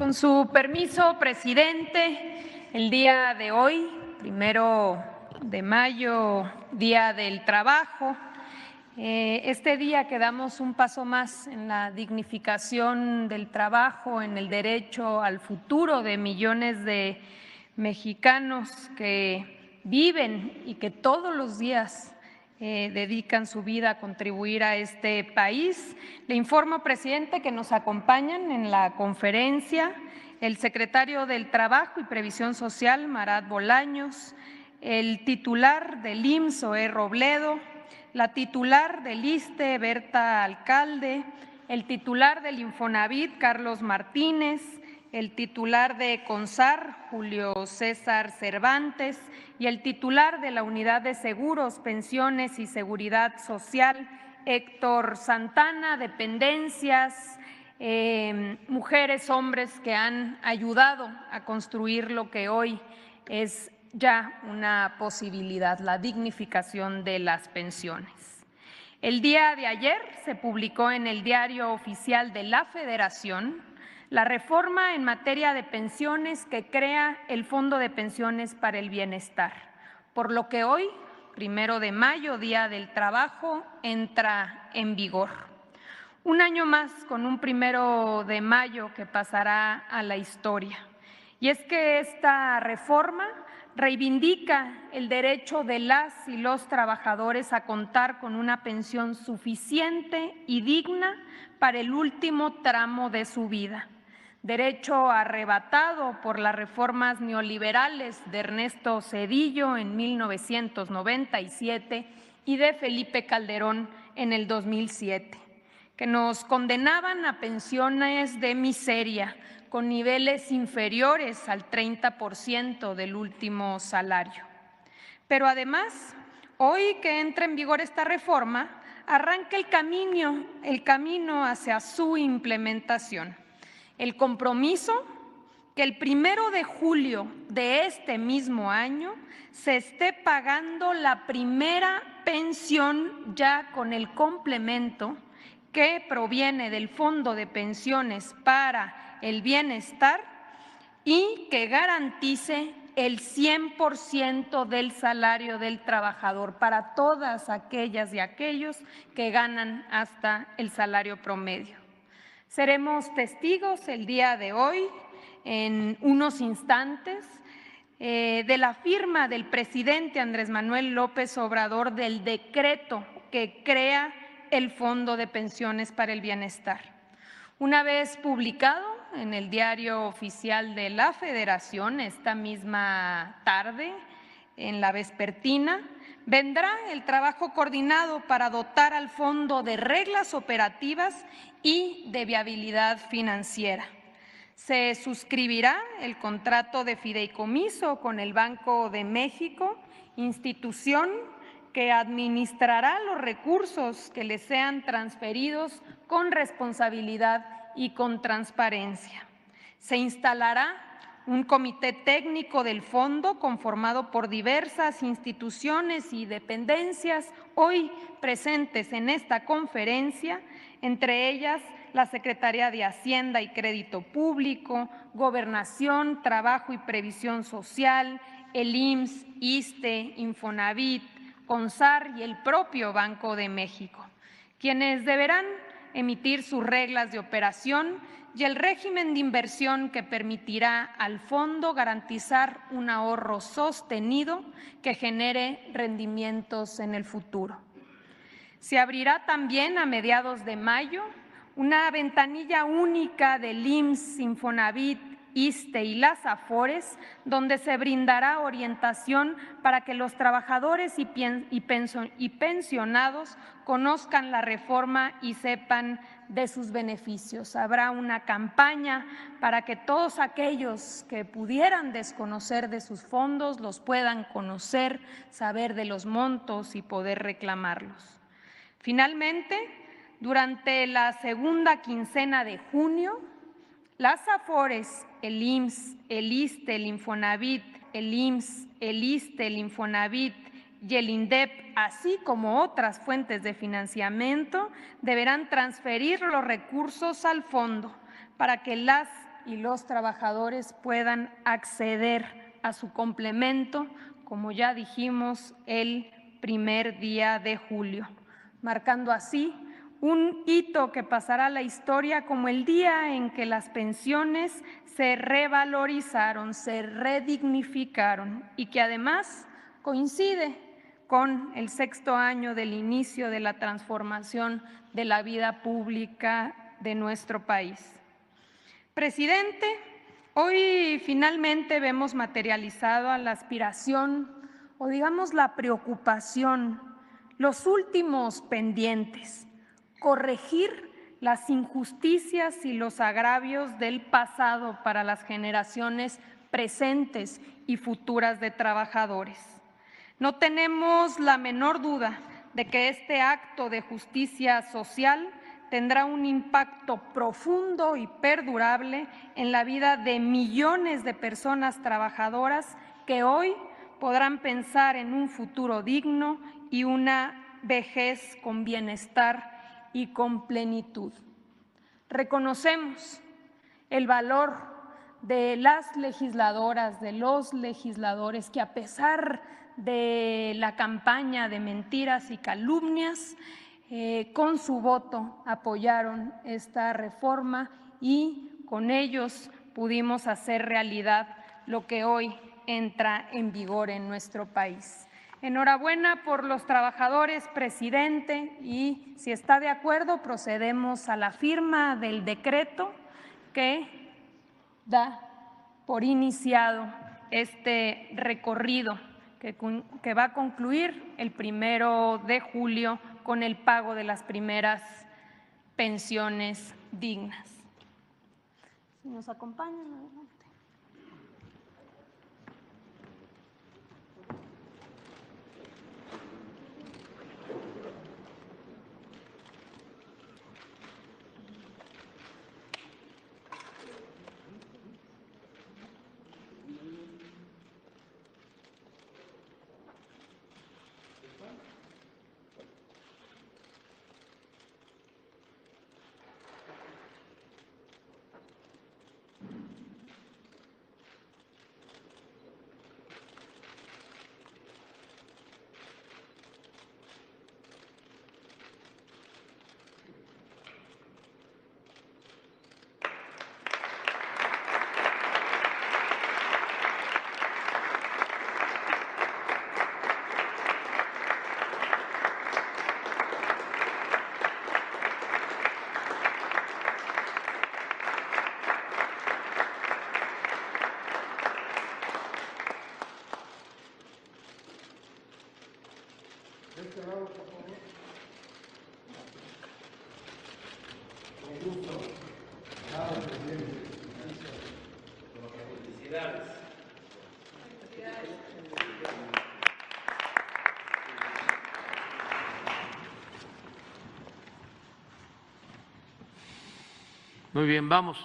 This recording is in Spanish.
Con su permiso, presidente, el día de hoy, 1 de mayo, Día del Trabajo, este día que damos un paso más en la dignificación del trabajo, en el derecho al futuro de millones de mexicanos que viven y que todos los días dedican su vida a contribuir a este país. Le informo, presidente, que nos acompañan en la conferencia el secretario del Trabajo y Previsión Social, Marat Bolaños, el titular del IMSS, Zoé Robledo, la titular del ISSSTE, Berta Alcalde, el titular del Infonavit, Carlos Martínez, el titular de CONSAR, Julio César Cervantes, y el titular de la Unidad de Seguros, Pensiones y Seguridad Social, Héctor Santana, dependencias, mujeres, hombres que han ayudado a construir lo que hoy es ya una posibilidad, la dignificación de las pensiones. El día de ayer se publicó en el Diario Oficial de la Federación la reforma en materia de pensiones que crea el Fondo de Pensiones para el Bienestar, por lo que hoy, 1 de mayo, Día del Trabajo, entra en vigor. Un año más con un 1 de mayo que pasará a la historia. Y es que esta reforma reivindica el derecho de las y los trabajadores a contar con una pensión suficiente y digna para el último tramo de su vida. Derecho arrebatado por las reformas neoliberales de Ernesto Zedillo en 1997 y de Felipe Calderón en el 2007, que nos condenaban a pensiones de miseria con niveles inferiores al 30% del último salario. Pero además, hoy que entra en vigor esta reforma, arranca el camino hacia su implementación. El compromiso que el 1 de julio de este mismo año se esté pagando la primera pensión ya con el complemento que proviene del Fondo de Pensiones para el Bienestar y que garantice el 100% del salario del trabajador para todas aquellas y aquellos que ganan hasta el salario promedio. Seremos testigos el día de hoy, en unos instantes, de la firma del presidente Andrés Manuel López Obrador del decreto que crea el Fondo de Pensiones para el Bienestar. Una vez publicado en el Diario Oficial de la Federación, esta misma tarde, en la vespertina, vendrá el trabajo coordinado para dotar al fondo de reglas operativas y de viabilidad financiera. Se suscribirá el contrato de fideicomiso con el Banco de México, institución que administrará los recursos que le sean transferidos con responsabilidad y con transparencia. Se instalará un comité técnico del fondo conformado por diversas instituciones y dependencias hoy presentes en esta conferencia, entre ellas la Secretaría de Hacienda y Crédito Público, Gobernación, Trabajo y Previsión Social, el IMSS, ISSSTE, Infonavit, CONSAR y el propio Banco de México, quienes deberán emitir sus reglas de operación y el régimen de inversión que permitirá al fondo garantizar un ahorro sostenido que genere rendimientos en el futuro. Se abrirá también a mediados de mayo una ventanilla única del IMSS, Infonavit, ISSSTE y las AFORES, donde se brindará orientación para que los trabajadores y pensionados conozcan la reforma y sepan de sus beneficios. Habrá una campaña para que todos aquellos que pudieran desconocer de sus fondos los puedan conocer, saber de los montos y poder reclamarlos. Finalmente, durante la segunda quincena de junio, las AFORES, el IMSS, el ISSSTE, el Infonavit, el IMSS, el ISSSTE, el Infonavit y el INDEP, así como otras fuentes de financiamiento, deberán transferir los recursos al fondo para que las y los trabajadores puedan acceder a su complemento, como ya dijimos, el primer día de julio, marcando así un hito que pasará a la historia como el día en que las pensiones se revalorizaron, se redignificaron y que además coincide con el 6º año del inicio de la transformación de la vida pública de nuestro país. Presidente, hoy finalmente vemos materializado la aspiración o digamos la preocupación, los últimos pendientes, corregir las injusticias y los agravios del pasado para las generaciones presentes y futuras de trabajadores. No tenemos la menor duda de que este acto de justicia social tendrá un impacto profundo y perdurable en la vida de millones de personas trabajadoras que hoy podrán pensar en un futuro digno y una vejez con bienestar y con plenitud. Reconocemos el valor de las legisladoras, de los legisladores que a pesar de la campaña de mentiras y calumnias, con su voto apoyaron esta reforma y con ellos pudimos hacer realidad lo que hoy entra en vigor en nuestro país. Enhorabuena por los trabajadores, presidente, y si está de acuerdo procedemos a la firma del decreto que da por iniciado este recorrido que va a concluir el 1 de julio con el pago de las primeras pensiones dignas. Si nos acompañan, adelante. Muy bien, vamos.